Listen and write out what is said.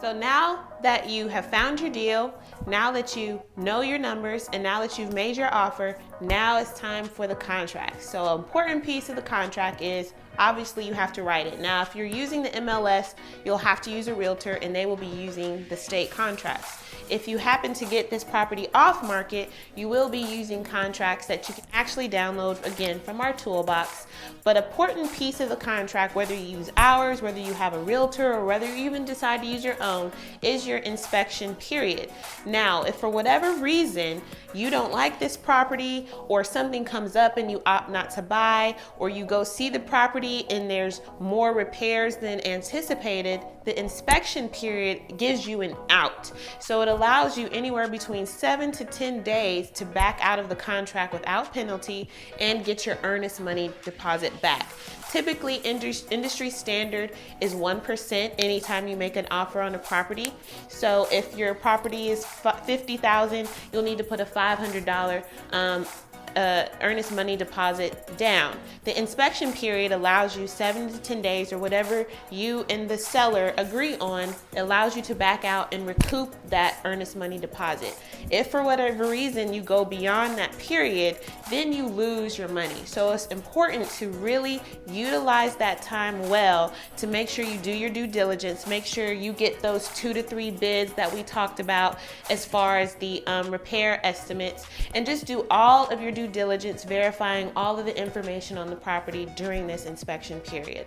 So now that you have found your deal, now that you know your numbers, and now that you've made your offer, now it's time for the contract. So an important piece of the contract is obviously you have to write it. Now, if you're using the MLS, you'll have to use a realtor and they will be using the state contracts. If you happen to get this property off market, you will be using contracts that you can actually download again from our toolbox. But an important piece of the contract, whether you use ours, whether you have a realtor, or whether you even decide to use your own, is your inspection period. Now, if for whatever reason you don't like this property, or something comes up and you opt not to buy, or you go see the property and there's more repairs than anticipated, the inspection period gives you an out. So it allows you anywhere between 7 to 10 days to back out of the contract without penalty and get your earnest money deposit back. Typically, industry standard is 1% anytime you make an offer on a property. So if your property is $50,000, you'll need to put a $500 earnest money deposit down. The inspection period allows you 7 to 10 days, or whatever you and the seller agree on. It allows you to back out and recoup that earnest money deposit. If for whatever reason you go beyond that period, then you lose your money. So it's important to really utilize that time well to make sure you do your due diligence, make sure you get those 2 to 3 bids that we talked about as far as the repair estimates, and just do all of your due diligence, verifying all of the information on the property during this inspection period.